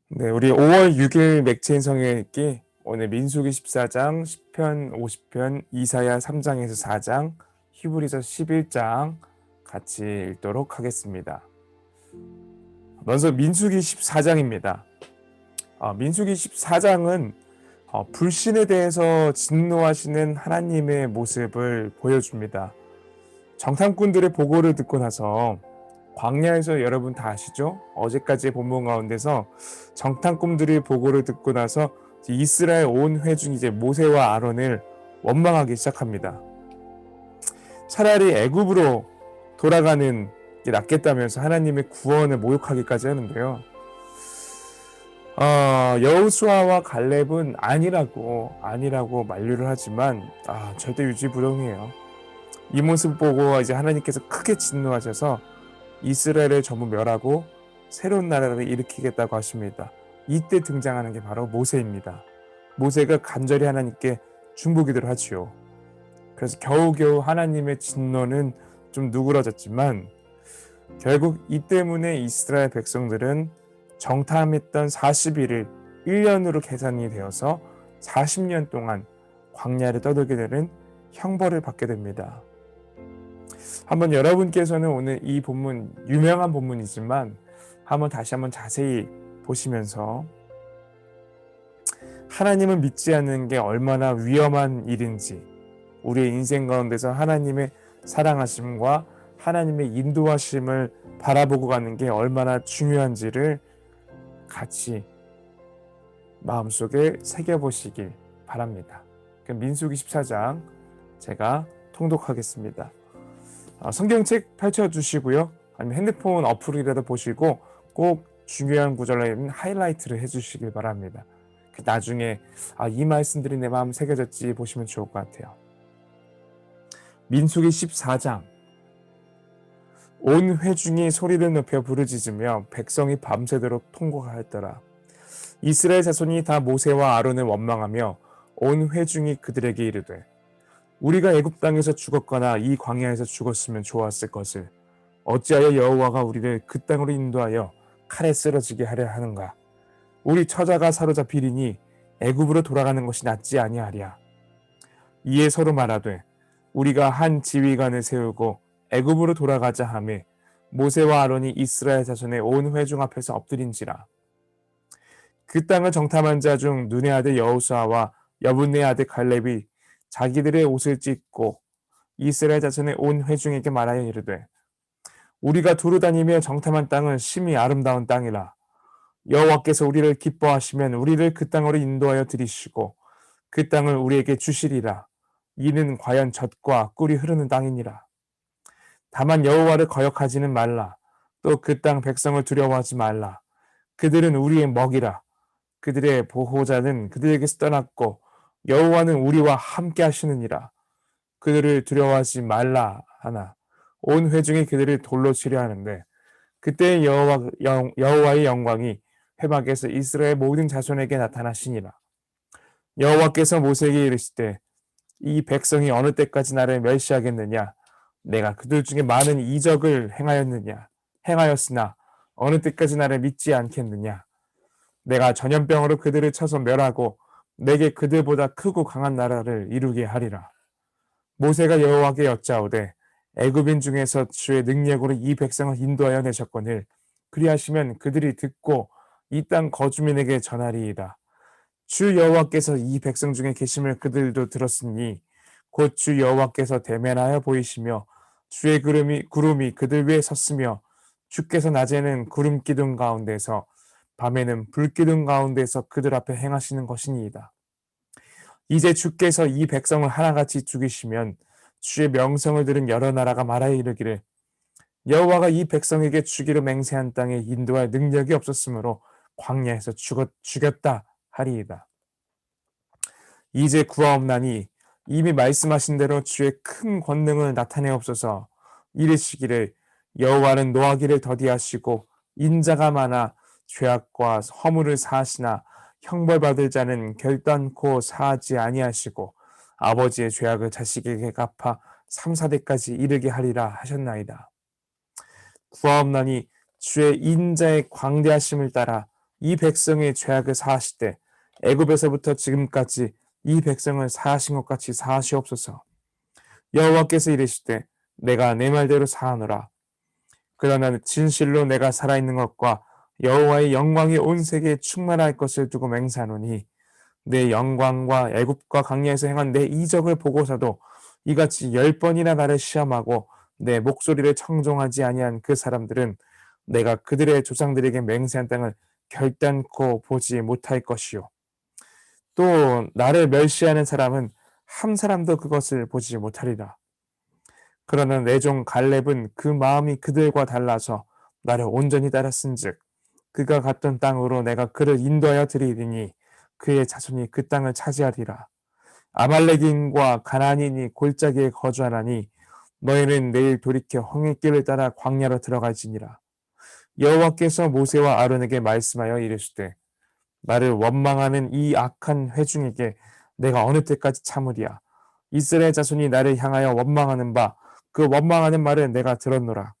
네, 우리 5월 6일 맥체인 성경 읽기 오늘 민수기 14장, 시편 50편, 이사야 3장에서 4장, 히브리서 11장 같이 읽도록 하겠습니다. 먼저 민수기 14장입니다. 민수기 14장은 불신에 대해서 진노하시는 하나님의 모습을 보여줍니다. 정탐꾼들의 보고를 듣고 나서 광야에서 여러분 다 아시죠? 어제까지의 본문 가운데서 정탐꾼들의 보고를 듣고 나서 이스라엘 온 회중이 이제 모세와 아론을 원망하기 시작합니다. 차라리 애굽으로 돌아가는 게 낫겠다면서 하나님의 구원을 모욕하기까지 하는데요. 여호수아와 갈렙은 아니라고 만류를 하지만 절대 유지부동이에요. 이 모습 보고 이제 하나님께서 크게 진노하셔서 이스라엘을 전부 멸하고 새로운 나라를 일으키겠다고 하십니다. 이때 등장하는 게 바로 모세입니다. 모세가 간절히 하나님께 중보기도를 하지요. 그래서 겨우겨우 하나님의 진노는 좀 누그러졌지만 결국 이 때문에 이스라엘 백성들은 정탐했던 40일을 1년으로 계산이 되어서 40년 동안 광야를 떠돌게 되는 형벌을 받게 됩니다. 한번 여러분께서는 오늘 이 본문, 유명한 본문이지만 다시 한번 자세히 보시면서 하나님을 믿지 않는 게 얼마나 위험한 일인지, 우리의 인생 가운데서 하나님의 사랑하심과 하나님의 인도하심을 바라보고 가는 게 얼마나 중요한지를 같이 마음속에 새겨보시길 바랍니다. 민수기 14장 제가 통독하겠습니다. 성경책 펼쳐주시고요. 아니면 핸드폰 어플이라도 보시고 꼭 중요한 구절에 하이라이트를 해주시길 바랍니다. 나중에 이 말씀들이 내 마음 새겨졌지 보시면 좋을 것 같아요. 민수기 14장. 온 회중이 소리를 높여 부르짖으며 백성이 밤새도록 통곡하였더라. 이스라엘 자손이 다 모세와 아론을 원망하며 온 회중이 그들에게 이르되 우리가 애굽 땅에서 죽었거나 이 광야에서 죽었으면 좋았을 것을 어찌하여 여호와가 우리를 그 땅으로 인도하여 칼에 쓰러지게 하려 하는가? 우리 처자가 사로잡히리니 애굽으로 돌아가는 것이 낫지 아니하랴. 이에 서로 말하되 우리가 한 지휘관을 세우고 애굽으로 돌아가자 하매 모세와 아론이 이스라엘 자손의 온 회중 앞에서 엎드린지라. 그 땅을 정탐한 자 중 눈의 아들 여호수아와 여분네 아들 갈렙이 자기들의 옷을 찢고 이스라엘 자손의 온 회중에게 말하여 이르되 우리가 두루 다니며 정탐한 땅은 심히 아름다운 땅이라. 여호와께서 우리를 기뻐하시면 우리를 그 땅으로 인도하여 들이시고 그 땅을 우리에게 주시리라. 이는 과연 젖과 꿀이 흐르는 땅이니라. 다만 여호와를 거역하지는 말라. 또 그 땅 백성을 두려워하지 말라. 그들은 우리의 먹이라. 그들의 보호자는 그들에게서 떠났고 여호와는 우리와 함께 하시느니라. 그들을 두려워하지 말라 하나 온 회중이 그들을 돌로 치려 하는데 그때 여호와의 영광이 회막에서 이스라엘 모든 자손에게 나타나시니라. 여호와께서 모세에게 이르시되 이 백성이 어느 때까지 나를 멸시하겠느냐? 내가 그들 중에 많은 이적을 행하였으나 어느 때까지 나를 믿지 않겠느냐? 내가 전염병으로 그들을 쳐서 멸하고 내게 그들보다 크고 강한 나라를 이루게 하리라. 모세가 여호와께 여짜오되 애굽인 중에서 주의 능력으로 이 백성을 인도하여 내셨거늘 그리하시면 그들이 듣고 이 땅 거주민에게 전하리이다. 주 여호와께서 이 백성 중에 계심을 그들도 들었으니 곧 주 여호와께서 대면하여 보이시며 주의 구름이 그들 위에 섰으며 주께서 낮에는 구름 기둥 가운데서 밤에는 불 기둥 가운데서 그들 앞에 행하시는 것이니이다. 이제 주께서 이 백성을 하나같이 죽이시면 주의 명성을 들은 여러 나라가 말하여 이르기를 여호와가 이 백성에게 주기로 맹세한 땅에 인도할 능력이 없었으므로 광야에서 죽였다 하리이다. 이제 구하옵나니 이미 말씀하신 대로 주의 큰 권능을 나타내옵소서. 이르시기를 여호와는 노하기를 더디하시고 인자가 많아 죄악과 허물을 사하시나 형벌받을 자는 결단코 사하지 아니하시고 아버지의 죄악을 자식에게 갚아 3, 4대까지 이르게 하리라 하셨나이다. 구하옵나니 주의 인자의 광대하심을 따라 이 백성의 죄악을 사하시되 애굽에서부터 지금까지 이 백성을 사하신 것 같이 사하시옵소서. 여호와께서 이르시되 내가 내 말대로 사하노라. 그러나 진실로 내가 살아있는 것과 여호와의 영광이 온 세계에 충만할 것을 두고 맹세하노니 내 영광과 애굽과 광야에서 행한 내 이적을 보고서도 이같이 10번이나 나를 시험하고 내 목소리를 청종하지 아니한 그 사람들은 내가 그들의 조상들에게 맹세한 땅을 결단코 보지 못할 것이요 또 나를 멸시하는 사람은 한 사람도 그것을 보지 못하리라. 그러나 내 종 갈렙은 그 마음이 그들과 달라서 나를 온전히 따랐은즉 그가 갔던 땅으로 내가 그를 인도하여 드리리니 그의 자손이 그 땅을 차지하리라. 아말렉인과 가나안인이 골짜기에 거주하나니 너희는 내일 돌이켜 홍해 길을 따라 광야로 들어갈지니라. 여호와께서 모세와 아론에게 말씀하여 이르시되 나를 원망하는 이 악한 회중에게 내가 어느 때까지 참으리야. 이스라엘 자손이 나를 향하여 원망하는 바 그 원망하는 말을 내가 들었노라.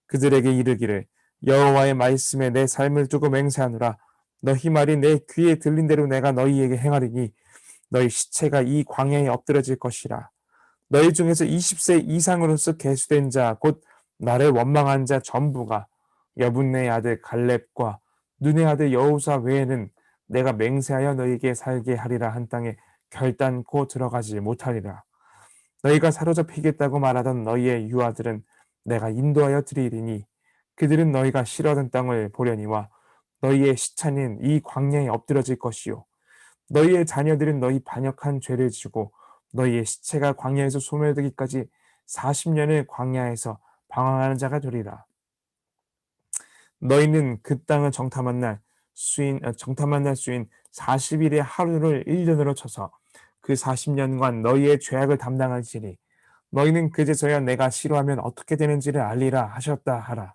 그들에게 이르기를 여호와의 말씀에 내 삶을 두고 맹세하노라. 너희 말이 내 귀에 들린 대로 내가 너희에게 행하리니 너희 시체가 이 광야에 엎드러질 것이라. 너희 중에서 20세 이상으로서 계수된 자 곧 나를 원망한 자 전부가 여분네 아들 갈렙과 눈의 아들 여호사 외에는 내가 맹세하여 너희에게 살게 하리라 한 땅에 결단코 들어가지 못하리라. 너희가 사로잡히겠다고 말하던 너희의 유아들은 내가 인도하여 드리리니 그들은 너희가 싫어하던 땅을 보려니와 너희의 시차는 이 광야에 엎드러질 것이요 너희의 자녀들은 너희 반역한 죄를 지고 너희의 시체가 광야에서 소멸되기까지 40년을 광야에서 방황하는 자가 되리라. 너희는 그 땅을 정탐한 날 수인 40일의 하루를 1년으로 쳐서 그 40년간 너희의 죄악을 담당할지니 너희는 그제서야 내가 싫어하면 어떻게 되는지를 알리라 하셨다 하라.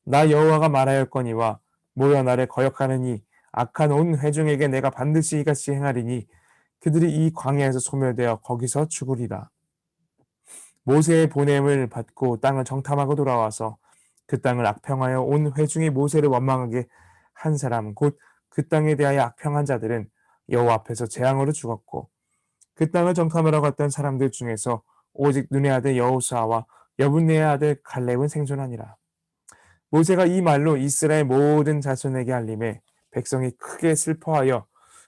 나 여호와가 말하였거니와 모여 나를 거역하느니 악한 온 회중에게 내가 반드시 이같이 행하리니 그들이 이 광야에서 소멸되어 거기서 죽으리라. 모세의 보냄을 받고 땅을 정탐하고 돌아와서 그 땅을 악평하여 온 회중이 모세를 원망하게 한 사람 곧 그 땅에 대하여 악평한 자들은 여호와 앞에서 재앙으로 죽었고 그 땅을 정탐하러 갔던 사람들 중에서 오직 눈의 아들 여호수아와 여분네의 아들 갈렙은 생존하니라. 모세가 이 말로 이스라엘 모든 자손에게 알림해 백성이 크게 슬퍼하여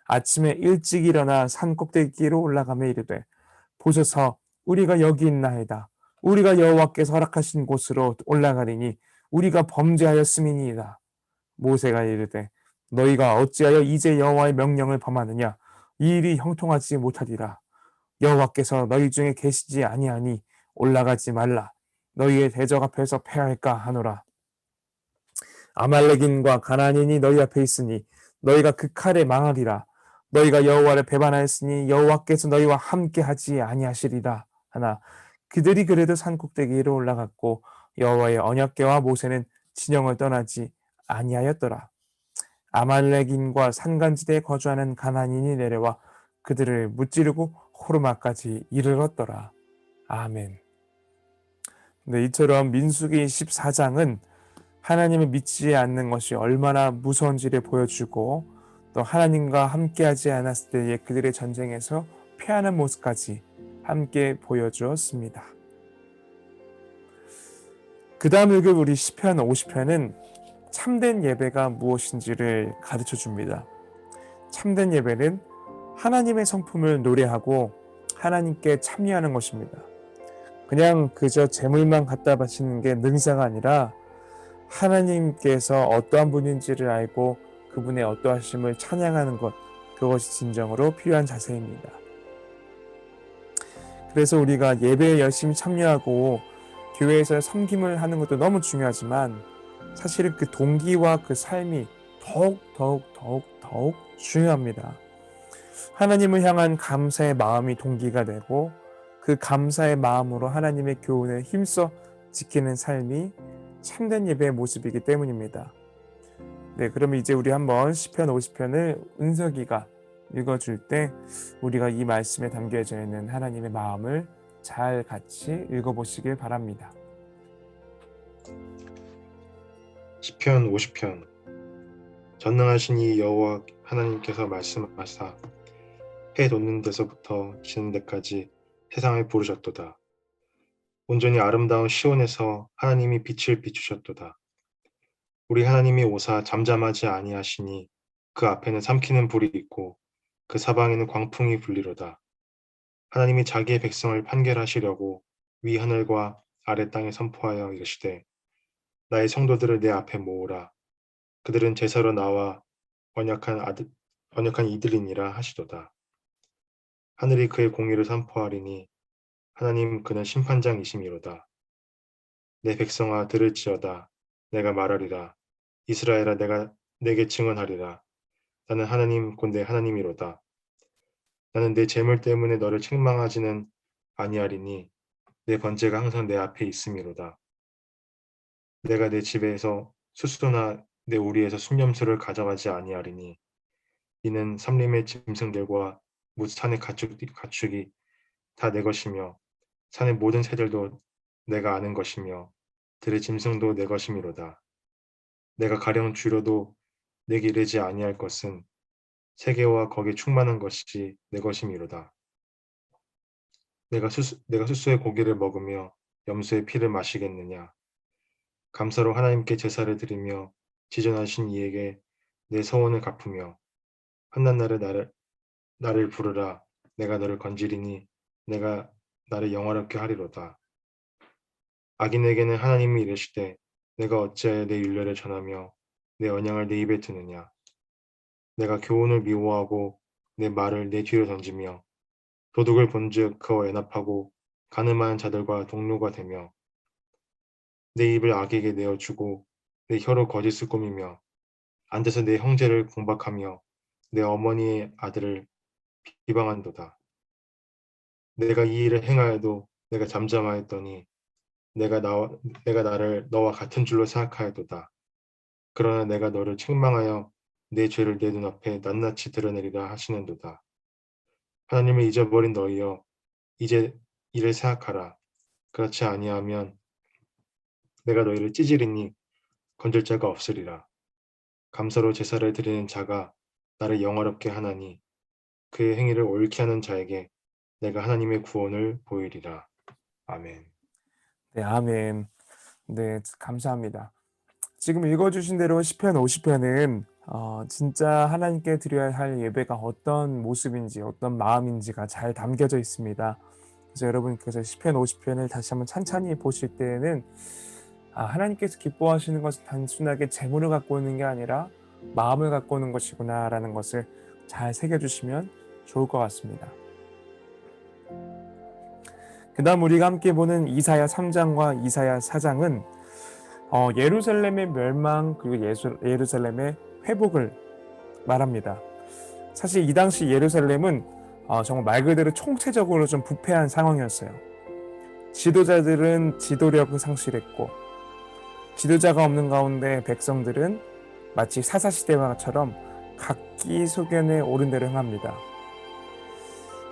아침에 일찍 일어나 산 꼭대기로 올라가며 이르되 보소서 우리가 여기 있나이다. 우리가 여호와께서 허락하신 곳으로 올라가리니 우리가 범죄하였음이니이다. 모세가 이르되 너희가 어찌하여 이제 여호와의 명령을 범하느냐 이 일이 형통하지 못하리라. 여호와께서 너희 중에 계시지 아니하니 올라가지 말라. 너희의 대적 앞에서 패할까 하노라. 아말렉인과 가나안인이 너희 앞에 있으니 너희가 그 칼에 망하리라. 너희가 여호와를 배반하였으니 여호와께서 너희와 함께 하지 아니하시리라 하나 그들이 그래도 산 꼭대기로 올라갔고 여호와의 언약궤와 모세는 진영을 떠나지 아니하였더라. 아말렉인과 산간지대에 거주하는 가나안인이 내려와 그들을 무찌르고 호르마까지 이르렀더라. 아멘. 네, 이처럼 민수기 14장은 하나님을 믿지 않는 것이 얼마나 무서운지를 보여주고 또 하나님과 함께하지 않았을 때의 그들의 전쟁에서 패하는 모습까지 함께 보여주었습니다. 그 다음 읽을 우리 시편 50편은 참된 예배가 무엇인지를 가르쳐 줍니다. 참된 예배는 하나님의 성품을 노래하고 하나님께 참여하는 것입니다. 그냥 그저 제물만 갖다 바치는 게 능사가 아니라 하나님께서 어떠한 분인지를 알고 그분의 어떠하심을 찬양하는 것, 그것이 진정으로 필요한 자세입니다. 그래서 우리가 예배에 열심히 참여하고 교회에서 섬김을 하는 것도 너무 중요하지만 사실은 그 동기와 그 삶이 더욱 중요합니다. 하나님을 향한 감사의 마음이 동기가 되고 그 감사의 마음으로 하나님의 교훈을 힘써 지키는 삶이 참된 예배의 모습이기 때문입니다. 네, 그러면 이제 우리 한번 시편 50편을 은석이가 읽어줄 때 우리가 이 말씀에 담겨져 있는 하나님의 마음을 잘 같이 읽어보시길 바랍니다. 시편 50편. 전능하신 이 여호와 하나님께서 말씀하사 해 돋는 데서부터 지는 데까지 세상을 부르셨도다. 온전히 아름다운 시온에서 하나님이 빛을 비추셨도다. 우리 하나님이 오사 잠잠하지 아니하시니 그 앞에는 삼키는 불이 있고 그 사방에는 광풍이 불리로다. 하나님이 자기의 백성을 판결하시려고 위 하늘과 아래 땅에 선포하여 이르시되 나의 성도들을 내 앞에 모으라. 그들은 제사로 나와 언약한 이들이니라 하시도다. 하늘이 그의 공의를 선포하리니 하나님 그는 심판장이심이로다. 내 백성아 들을지어다. 내가 말하리라. 이스라엘아 내가 내게 증언하리라. 나는 하나님 곧 내 하나님이로다. 나는 내 재물 때문에 너를 책망하지는 아니하리니 내 번제가 항상 내 앞에 있음이로다. 내가 내 집에서 수소나 내 우리에서 순념수를 가져가지 아니하리니 이는 삼림의 짐승들과 무 산의 가축이 다 내 것이며 산의 모든 새들도 내가 아는 것이며 들의 짐승도 내 것이미로다. 내가 가령 줄여도 내게 이르지 아니할 것은 세계와 거기에 충만한 것이 내 것이미로다. 내가 수수의 고기를 먹으며 염소의 피를 마시겠느냐. 감사로 하나님께 제사를 드리며 지존하신 이에게 내 서원을 갚으며 한낱 날에 나를 부르라. 내가 너를 건지리니 내가 나를 영화롭게 하리로다. 악인에게는 하나님이 이르시되 내가 어찌하여 내 율례를 전하며 내 언양을 내 입에 드느냐. 내가 교훈을 미워하고 내 말을 내 뒤로 던지며 도둑을 본즉 그와 연합하고 가늠하는 자들과 동료가 되며 내 입을 악에게 내어주고 내 혀로 거짓을 꾸미며 앉아서 내 형제를 공박하며 내 어머니의 아들을 비방한도다. 내가 이 일을 행하여도 내가 잠잠하였더니 내가 나를 너와 같은 줄로 생각하였도다. 그러나 내가 너를 책망하여 내 죄를 내 눈앞에 낱낱이 드러내리라 하시는도다. 하나님을 잊어버린 너희여 이제 이를 생각하라. 그렇지 아니하면 내가 너희를 찌질이니 건질 자가 없으리라. 감사로 제사를 드리는 자가 나를 영화롭게 하나니 그의 행위를 옳게 하는 자에게 내가 하나님의 구원을 보이리라. 아멘. 네, 아멘. 네, 감사합니다. 지금 읽어주신 대로 시편 50편은 진짜 하나님께 드려야 할 예배가 어떤 모습인지 어떤 마음인지가 잘 담겨져 있습니다. 그래서 여러분께서 시편 50편을 다시 한번 찬찬히 보실 때에는 하나님께서 기뻐하시는 것은 단순하게 재물을 갖고 있는 게 아니라 마음을 갖고 있는 것이구나 라는 것을 잘 새겨주시면 좋을 것 같습니다. 그 다음 우리가 함께 보는 이사야 3장과 이사야 4장은 예루살렘의 멸망 그리고 예루살렘의 회복을 말합니다. 사실 이 당시 예루살렘은 정말 말 그대로 총체적으로 좀 부패한 상황이었어요. 지도자들은 지도력을 상실했고 지도자가 없는 가운데 백성들은 마치 사사시대와처럼 각기 소견에 옳은 대로 행합니다.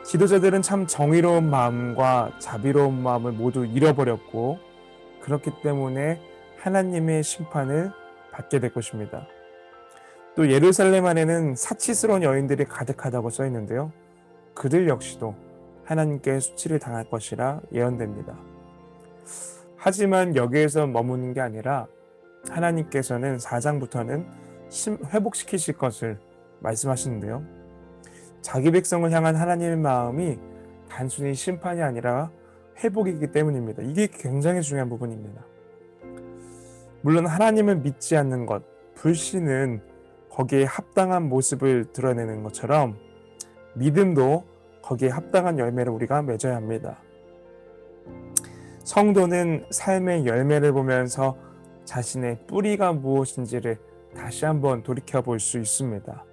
지도자들은 참 정의로운 마음과 자비로운 마음을 모두 잃어버렸고 그렇기 때문에 하나님의 심판을 받게 될 것입니다. 또 예루살렘 안에는 사치스러운 여인들이 가득하다고 써 있는데요. 그들 역시도 하나님께 수치를 당할 것이라 예언됩니다. 하지만 여기에서 머무는 게 아니라 하나님께서는 4장부터는 회복시키실 것을 말씀하시는데요. 자기 백성을 향한 하나님의 마음이 단순히 심판이 아니라 회복이기 때문입니다. 이게 굉장히 중요한 부분입니다. 물론 하나님을 믿지 않는 것, 불신은 거기에 합당한 모습을 드러내는 것처럼 믿음도 거기에 합당한 열매를 우리가 맺어야 합니다. 성도는 삶의 열매를 보면서 자신의 뿌리가 무엇인지를 다시 한번 돌이켜 볼 수 있습니다.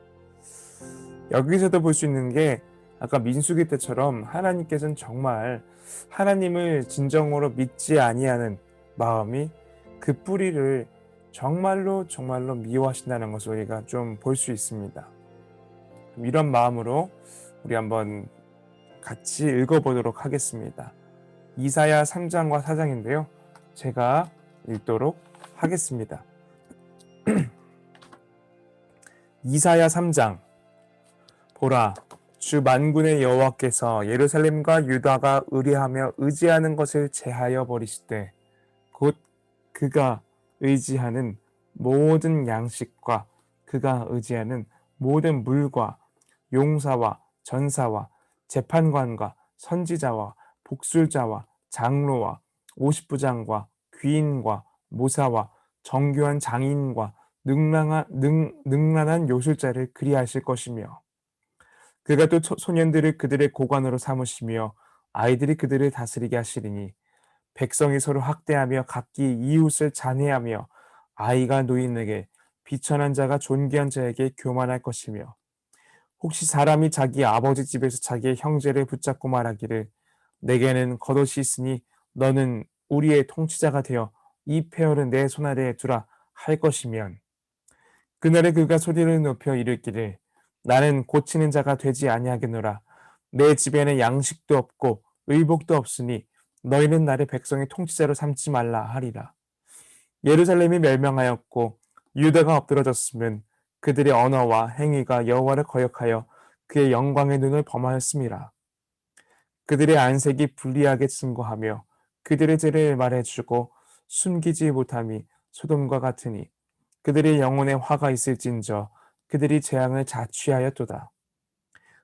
여기서도 볼 수 있는 게 아까 민수기 때처럼 하나님께서는 정말 하나님을 진정으로 믿지 아니하는 마음이 그 뿌리를 정말로 미워하신다는 것을 우리가 좀 볼 수 있습니다. 이런 마음으로 우리 한번 같이 읽어보도록 하겠습니다. 이사야 3장과 4장인데요. 제가 읽도록 하겠습니다. 이사야 3장. 보라, 주 만군의 여호와께서 예루살렘과 유다가 의뢰하며 의지하는 것을 제하여 버리시되 곧 그가 의지하는 모든 양식과 그가 의지하는 모든 물과 용사와 전사와 재판관과 선지자와 복술자와 장로와 오십부장과 귀인과 모사와 정교한 장인과 능란한 요술자를 그리하실 것이며 그가 또 소년들을 그들의 고관으로 삼으시며 아이들이 그들을 다스리게 하시리니 백성이 서로 학대하며 각기 이웃을 잔해하며 아이가 노인에게 비천한 자가 존귀한 자에게 교만할 것이며 혹시 사람이 자기 아버지 집에서 자기의 형제를 붙잡고 말하기를 내게는 겉옷이 있으니 너는 우리의 통치자가 되어 이 폐허를 내 손아래에 두라 할 것이면 그날에 그가 소리를 높여 이르기를 나는 고치는 자가 되지 아니하겠노라 내 집에는 양식도 없고 의복도 없으니 너희는 나를 백성의 통치자로 삼지 말라 하리라. 예루살렘이 멸망하였고 유다가 엎드러졌으면 그들의 언어와 행위가 여호와를 거역하여 그의 영광의 눈을 범하였음이라. 그들의 안색이 불리하게 증거하며 그들의 죄를 말해주고 숨기지 못함이 소돔과 같으니 그들의 영혼에 화가 있을진저 그들이 재앙을 자취하였도다.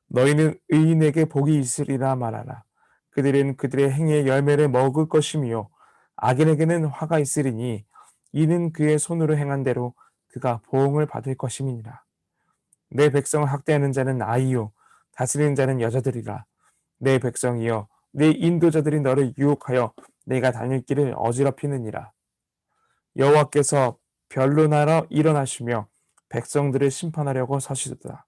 너희는 의인에게 복이 있으리라 말하라. 그들은 그들의 행위의 열매를 먹을 것이며 악인에게는 화가 있으리니 이는 그의 손으로 행한 대로 그가 보응을 받을 것임이니라. 내 백성을 학대하는 자는 아이요 다스리는 자는 여자들이라. 내 백성이여 내 인도자들이 너를 유혹하여 내가 다닐 길을 어지럽히느니라. 여호와께서 변론하러 일어나시며 백성들을 심판하려고 서시도다.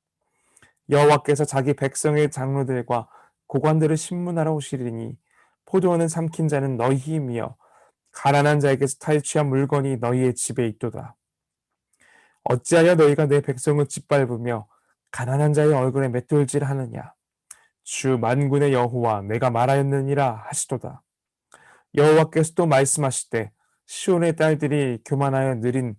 여호와께서 자기 백성의 장로들과 고관들을 신문하러 오시리니 포도원을 삼킨 자는 너희이며 가난한 자에게서 탈취한 물건이 너희의 집에 있도다. 어찌하여 너희가 내 백성을 짓밟으며 가난한 자의 얼굴에 맷돌질하느냐. 주 만군의 여호와 내가 말하였느니라 하시도다. 여호와께서 또 말씀하시되 시온의 딸들이 교만하여 느린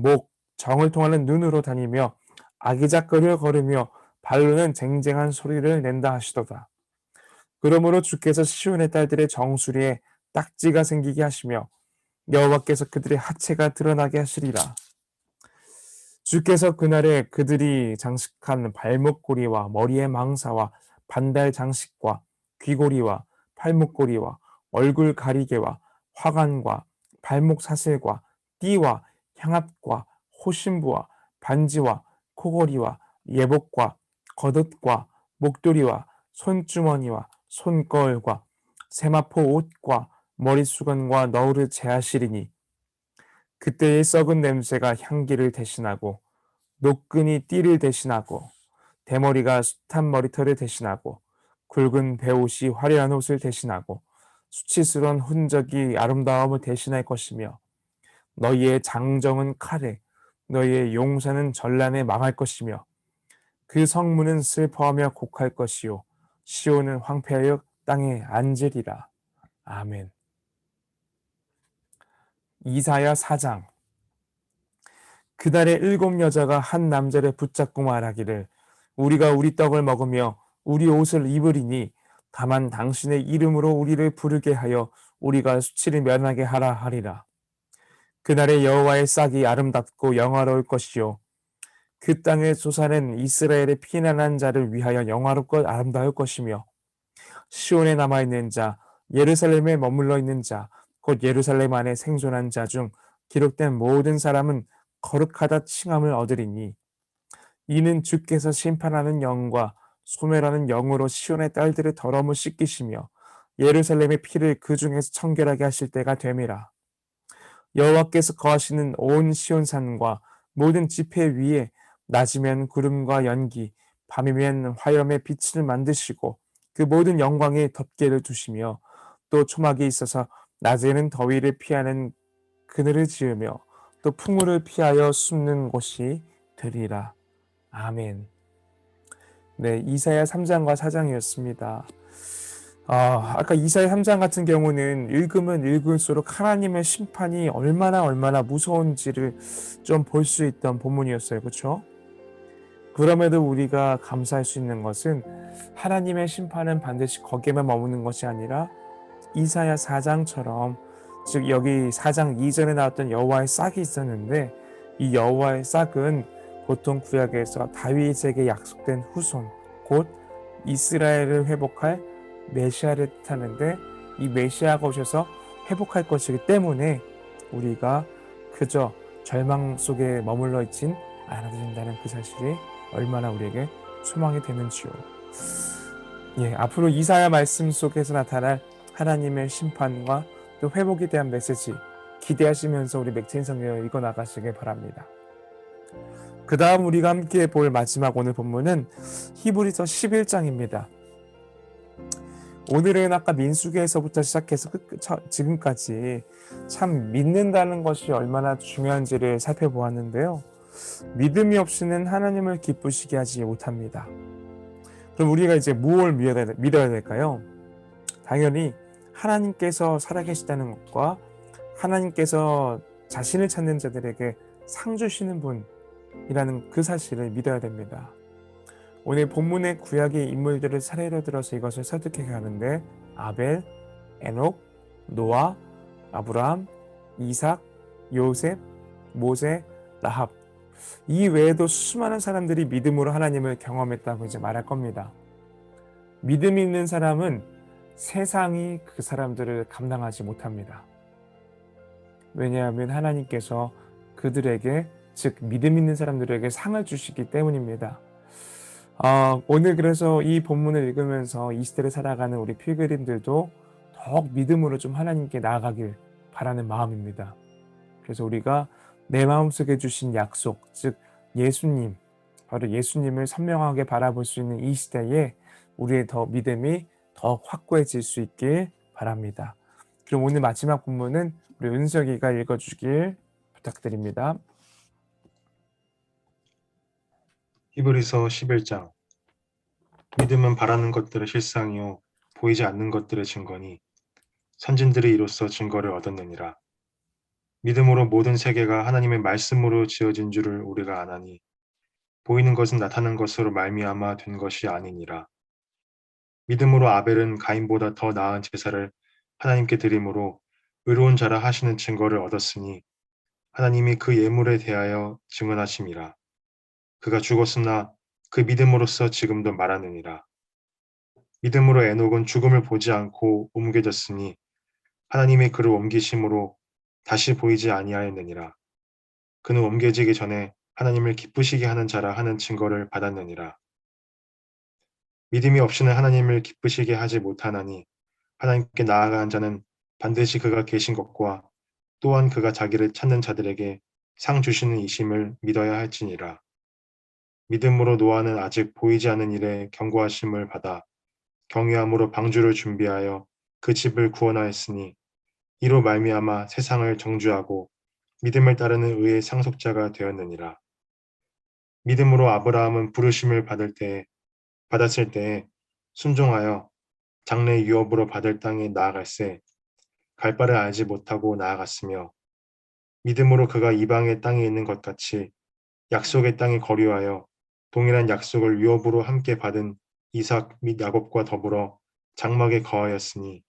목 정을 통하는 눈으로 다니며 아기작거리를 걸으며 발로는 쟁쟁한 소리를 낸다 하시도다. 그러므로 주께서 시온의 딸들의 정수리에 딱지가 생기게 하시며 여호와께서 그들의 하체가 드러나게 하시리라. 주께서 그날에 그들이 장식한 발목고리와 머리의 망사와 반달 장식과 귀고리와 팔목고리와 얼굴 가리개와 화관과 발목 사슬과 띠와 향압과 호신부와 반지와 코고리와 예복과 겉옷과 목도리와 손주머니와 손거울과 세마포 옷과 머리수건과 너울을 제하시리니 그때의 썩은 냄새가 향기를 대신하고 노끈이 띠를 대신하고 대머리가 숱한 머리털을 대신하고 굵은 베옷이 화려한 옷을 대신하고 수치스러운 흔적이 아름다움을 대신할 것이며 너희의 장정은 칼에 너희의 용사는 전란에 망할 것이며 그 성문은 슬퍼하며 곡할 것이요 시온은 황폐하여 땅에 앉으리라. 아멘. 이사야 4장. 그날에 7 여자가 한 남자를 붙잡고 말하기를 우리가 우리 떡을 먹으며 우리 옷을 입으리니 다만 당신의 이름으로 우리를 부르게 하여 우리가 수치를 면하게 하라 하리라. 그날에 여호와의 싹이 아름답고 영화로울 것이요 그 땅의 조사는 이스라엘의 피난한 자를 위하여 영화롭고 아름다울 것이며 시온에 남아있는 자 예루살렘에 머물러 있는 자 곧 예루살렘 안에 생존한 자 중 기록된 모든 사람은 거룩하다 칭함을 얻으리니 이는 주께서 심판하는 영과 소멸하는 영으로 시온의 딸들의 더러움을 씻기시며 예루살렘의 피를 그 중에서 청결하게 하실 때가 됨이라. 여호와께서 거하시는 온 시온산과 모든 지폐 위에 낮이면 구름과 연기 밤이면 화염의 빛을 만드시고 그 모든 영광에 덮개를 두시며 또 초막이 있어서 낮에는 더위를 피하는 그늘을 지으며 또 풍우를 피하여 숨는 곳이 되리라. 아멘. 네, 이사야 3장과 4장이었습니다. 아까 이사야 3장 같은 경우는 읽으면 읽을수록 하나님의 심판이 얼마나 무서운지를 좀 볼 수 있던 본문이었어요. 그렇죠? 그럼에도 우리가 감사할 수 있는 것은 하나님의 심판은 반드시 거기에만 머무는 것이 아니라 이사야 4장처럼, 즉 여기 4장 이전에 나왔던 여호와의 싹이 있었는데, 이 여호와의 싹은 보통 구약에서 다윗에게 약속된 후손, 곧 이스라엘을 회복할 메시아를 뜻하는데, 이 메시아가 오셔서 회복할 것이기 때문에 우리가 그저 절망 속에 머물러 있진 않아도 된다는 그 사실이 얼마나 우리에게 소망이 되는지요. 앞으로 이사야 말씀 속에서 나타날 하나님의 심판과 또 회복에 대한 메시지 기대하시면서 우리 맥체인 성경을 읽어 나가시길 바랍니다. 그 다음 우리가 함께 볼 마지막 오늘 본문은 히브리서 11장입니다. 오늘은 아까 민수기에서부터 시작해서 지금까지 참 믿는다는 것이 얼마나 중요한지를 살펴보았는데요. 믿음이 없이는 하나님을 기쁘시게 하지 못합니다. 그럼 우리가 이제 무엇을 믿어야 될까요? 당연히 하나님께서 살아계시다는 것과 하나님께서 자신을 찾는 자들에게 상 주시는 분이라는 그 사실을 믿어야 됩니다. 오늘 본문의 구약의 인물들을 사례로 들어서 이것을 설득해 가는데, 아벨, 에녹, 노아, 아브라함, 이삭, 요셉, 모세, 라합, 이 외에도 수많은 사람들이 믿음으로 하나님을 경험했다고 이제 말할 겁니다. 믿음이 있는 사람은 세상이 그 사람들을 감당하지 못합니다. 왜냐하면 하나님께서 그들에게, 즉 믿음 있는 사람들에게 상을 주시기 때문입니다. 오늘 그래서 이 본문을 읽으면서 이 시대를 살아가는 우리 필그림들도 더욱 믿음으로 좀 하나님께 나아가길 바라는 마음입니다. 그래서 우리가 내 마음속에 주신 약속, 즉 예수님, 바로 예수님을 선명하게 바라볼 수 있는 이 시대에 우리의 믿음이 더 확고해질 수 있길 바랍니다. 그럼 오늘 마지막 본문은 우리 은석이가 읽어주길 부탁드립니다. 히브리서 11장. 믿음은 바라는 것들의 실상이요 보이지 않는 것들의 증거니 선진들이 이로써 증거를 얻었느니라. 믿음으로 모든 세계가 하나님의 말씀으로 지어진 줄을 우리가 아나니 보이는 것은 나타난 것으로 말미암아 된 것이 아니니라. 믿음으로 아벨은 가인보다 더 나은 제사를 하나님께 드림으로 의로운 자라 하시는 증거를 얻었으니 하나님이 그 예물에 대하여 증언하심이라. 그가 죽었으나 그 믿음으로써 지금도 말하느니라. 믿음으로 에녹은 죽음을 보지 않고 옮겨졌으니 하나님의 그를 옮기심으로 다시 보이지 아니하였느니라. 그는 옮겨지기 전에 하나님을 기쁘시게 하는 자라 하는 증거를 받았느니라. 믿음이 없이는 하나님을 기쁘시게 하지 못하나니 하나님께 나아가는 자는 반드시 그가 계신 것과 또한 그가 자기를 찾는 자들에게 상 주시는 이심을 믿어야 할지니라. 믿음으로 노아는 아직 보이지 않는 일에 경고하심을 받아 경외함으로 방주를 준비하여 그 집을 구원하였으니 이로 말미암아 세상을 정죄하고 믿음을 따르는 의의 상속자가 되었느니라. 믿음으로 아브라함은 부르심을 받았을 때에 순종하여 장래 유업으로 받을 땅에 나아갈새 갈 바를 알지 못하고 나아갔으며 믿음으로 그가 이방의 땅에 있는 것 같이 약속의 땅에 거류하여 동일한 약속을 유업으로 함께 받은 이삭 및 야곱과 더불어 장막에 거하였으니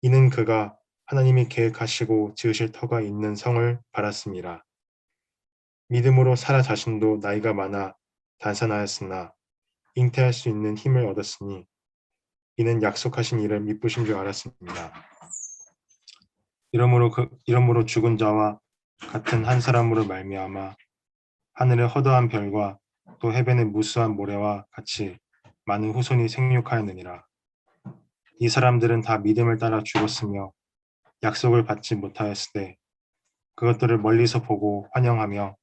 이는 그가 하나님이 계획하시고 지으실 터가 있는 성을 바랐습니다. 믿음으로 사라 자신도 나이가 많아 단산하였으나 잉태할 수 있는 힘을 얻었으니 이는 약속하신 일을 미쁘신 줄 알았습니다. 이러므로 죽은 자와 같은 한 사람으로 말미암아 하늘의 허다한 별과 또 해변의 무수한 모래와 같이 많은 후손이 생육하였느니라. 이 사람들은 다 믿음을 따라 죽었으며 약속을 받지 못하였으되 그것들을 멀리서 보고 환영하며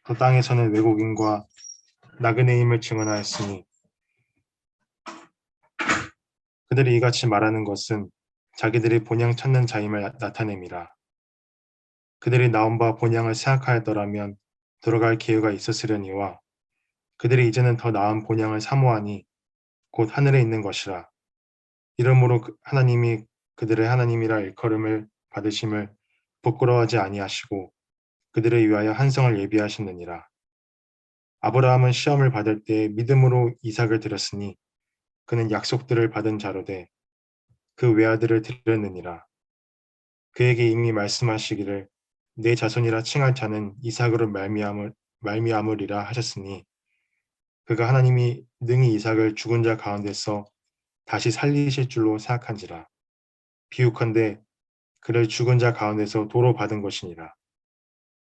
또 땅에서는 외국인과 나그네임을 증언하였으니 그들이 이같이 말하는 것은 자기들이 본향 찾는 자임을 나타냄이라. 그들이 나온 바 본향을 생각하였더라면 들어갈 기회가 있었으려니와 그들이 이제는 더 나은 본향을 사모하니 곧 하늘에 있는 것이라. 이러므로 하나님이 그들의 하나님이라 일컬음을 받으심을 부끄러워하지 아니하시고 그들을 위하여 한 성을 예비하셨느니라. 아브라함은 시험을 받을 때 믿음으로 이삭을 드렸으니 그는 약속들을 받은 자로 돼 그 외아들을 드렸느니라. 그에게 이미 말씀하시기를 내 자손이라 칭할 자는 이삭으로 말미암으리라 하셨으니 그가 하나님이 능히 이삭을 죽은 자 가운데서 다시 살리실 줄로 생각한지라. 비유컨대 그를 죽은 자 가운데서 도로 받은 것이니라.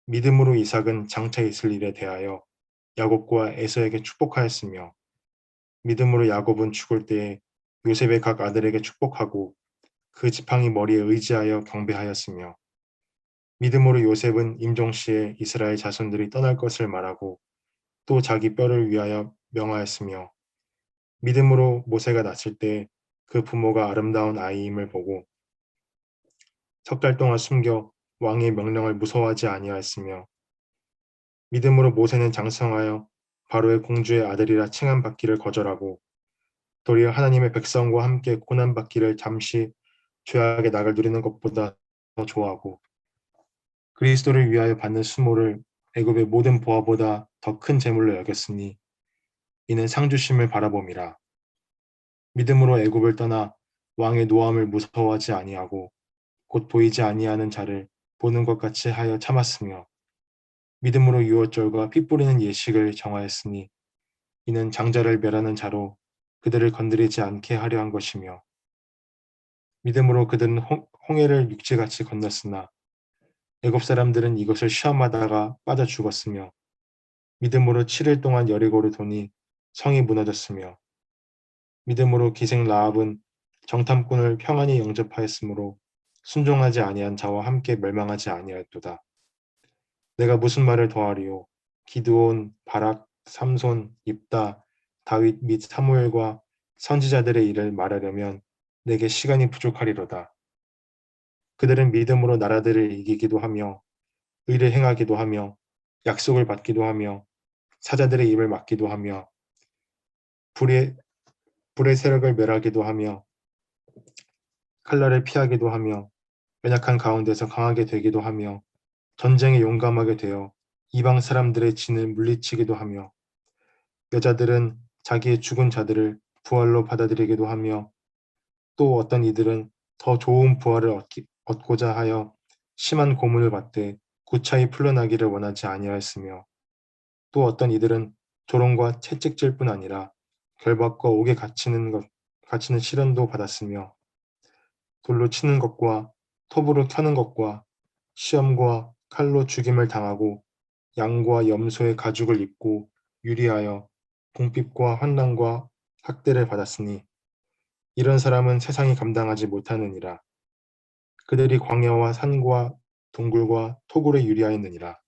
믿음으로 이삭은 장차 있을 일에 대하여 야곱과 에서에게 축복하였으며 믿음으로 야곱은 죽을 때에 요셉의 각 아들에게 축복하고 그 지팡이 머리에 의지하여 경배하였으며 믿음으로 요셉은 임종시에 이스라엘 자손들이 떠날 것을 말하고 또 자기 뼈를 위하여 명하였으며 믿음으로 모세가 낳았을 때 그 부모가 아름다운 아이임을 보고 석 달 동안 숨겨 왕의 명령을 무서워하지 아니하였으며 믿음으로 모세는 장성하여 바로의 공주의 아들이라 칭함받기를 거절하고 도리어 하나님의 백성과 함께 고난받기를 잠시 죄악의 낙을 누리는 것보다 더 좋아하고 그리스도를 위하여 받는 수모를 애굽의 모든 보화보다 더 큰 재물로 여겼으니 이는 상주심을 바라봄이라. 믿음으로 애굽을 떠나 왕의 노함을 무서워하지 아니하고 곧 보이지 아니하는 자를 보는 것 같이 하여 참았으며 믿음으로 유월절과 피 뿌리는 예식을 정하였으니 이는 장자를 멸하는 자로 그들을 건드리지 않게 하려 한 것이며 믿음으로 그들은 홍해를 육지같이 건넜으나 애굽 사람들은 이것을 시험하다가 빠져 죽었으며 믿음으로 7일 동안 여리고를 도니 성이 무너졌으며 믿음으로 기생 라합은 정탐꾼을 평안히 영접하였으므로 순종하지 아니한 자와 함께 멸망하지 아니하였도다. 내가 무슨 말을 더하리요? 기드온, 바락, 삼손, 입다, 다윗 및 사무엘과 선지자들의 일을 말하려면 내게 시간이 부족하리로다. 그들은 믿음으로 나라들을 이기기도 하며 의를 행하기도 하며 약속을 받기도 하며 사자들의 입을 막기도 하며 불의 세력을 멸하기도 하며 칼날을 피하기도 하며 연약한 가운데서 강하게 되기도 하며 전쟁에 용감하게 되어 이방 사람들의 진을 물리치기도 하며 여자들은 자기의 죽은 자들을 부활로 받아들이기도 하며 또 어떤 이들은 더 좋은 부활을 얻고자 하여 심한 고문을 받되 구차히 풀려나기를 원하지 아니하였으며 또 어떤 이들은 조롱과 채찍질 뿐 아니라 결박과 옥에 갇히는 시련도 받았으며 돌로 치는 것과 톱으로 켜는 것과 시험과 칼로 죽임을 당하고 양과 염소의 가죽을 입고 유리하여 궁핍과 환난과 학대를 받았으니 이런 사람은 세상이 감당하지 못하느니라. 그들이 광야와 산과 동굴과 토굴에 유리하였느니라.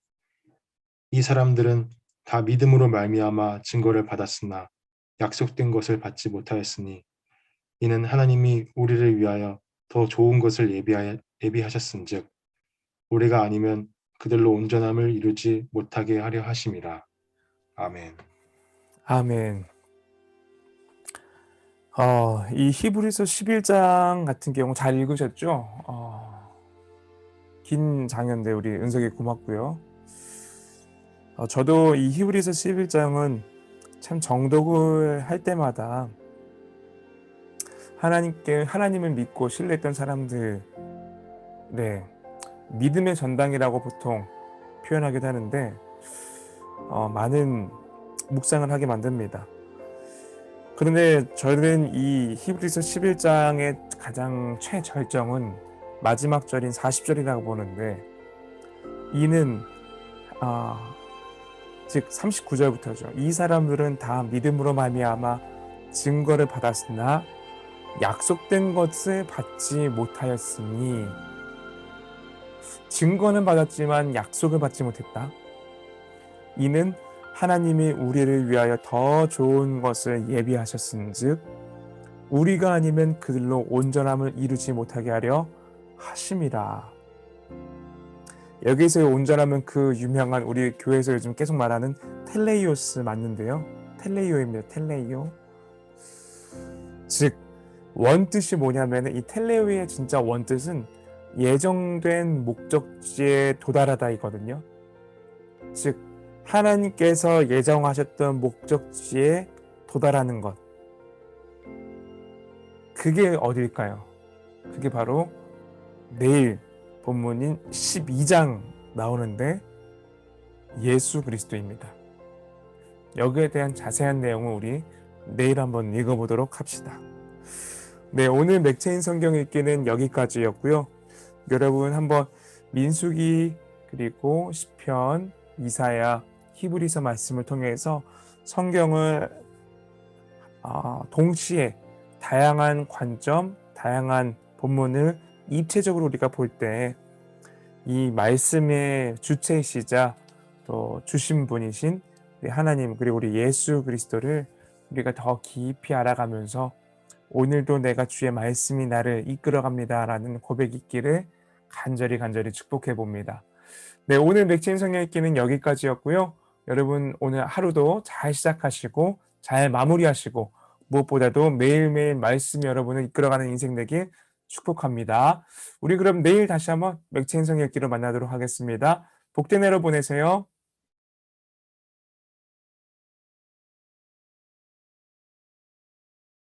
이 사람들은 다 믿음으로 말미암아 증거를 받았으나 약속된 것을 받지 못하였으니 이는 하나님이 우리를 위하여 더 좋은 것을 예비하셨은즉 우리가 아니면 그들로 온전함을 이루지 못하게 하려 하심이라. 아멘. 아멘. 이 히브리서 11장 같은 경우 잘 읽으셨죠? 긴 장인데 우리 은석이 고맙고요. 저도 이 히브리서 11장은 참 정독을 할 때마다 하나님을 믿고 신뢰했던 사람들, 믿음의 전당이라고 보통 표현하기도 하는데 많은 묵상을 하게 만듭니다. 그런데 저는 이 히브리서 11장의 가장 최절정은 마지막 절인 40절이라고 보는데 이는 즉 39절부터죠. 이 사람들은 다 믿음으로 말미암아 증거를 받았으나 약속된 것을 받지 못하였으니 증거는 받았지만 약속을 받지 못했다. 이는 하나님이 우리를 위하여 더 좋은 것을 예비하셨은즉 우리가 아니면 그들로 온전함을 이루지 못하게 하려 하심이라. 여기서의 온전함은 그 유명한 우리 교회에서 요즘 계속 말하는 텔레이오스 맞는데요. 텔레이오입니다. 텔레이오. 즉 원뜻이 뭐냐면 이 텔레이오의 진짜 원뜻은 예정된 목적지에 도달하다 이거든요. 즉 하나님께서 예정하셨던 목적지에 도달하는 것. 그게 어딜까요? 그게 바로 내일 본문인 12장 나오는데 예수 그리스도입니다. 여기에 대한 자세한 내용을 우리 내일 한번 읽어보도록 합시다. 네, 오늘 맥체인 성경 읽기는 여기까지였고요. 여러분 한번 민수기 그리고 시편, 이사야, 히브리서 말씀을 통해서 성경을 동시에 다양한 관점, 다양한 본문을 입체적으로 우리가 볼 때 이 말씀의 주체이시자 또 주신 분이신 우리 하나님 그리고 우리 예수 그리스도를 우리가 더 깊이 알아가면서 오늘도 내가 주의 말씀이 나를 이끌어갑니다라는 고백이 있기를 간절히 축복해 봅니다. 네, 오늘 맥체인 성경 읽기는 여기까지였고요. 여러분 오늘 하루도 잘 시작하시고 잘 마무리하시고 무엇보다도 매일매일 말씀이 여러분을 이끌어가는 인생 되길 축복합니다. 우리 그럼 내일 다시 한번 맥체인 성경 읽기로 만나도록 하겠습니다. 복된 하루 보내세요.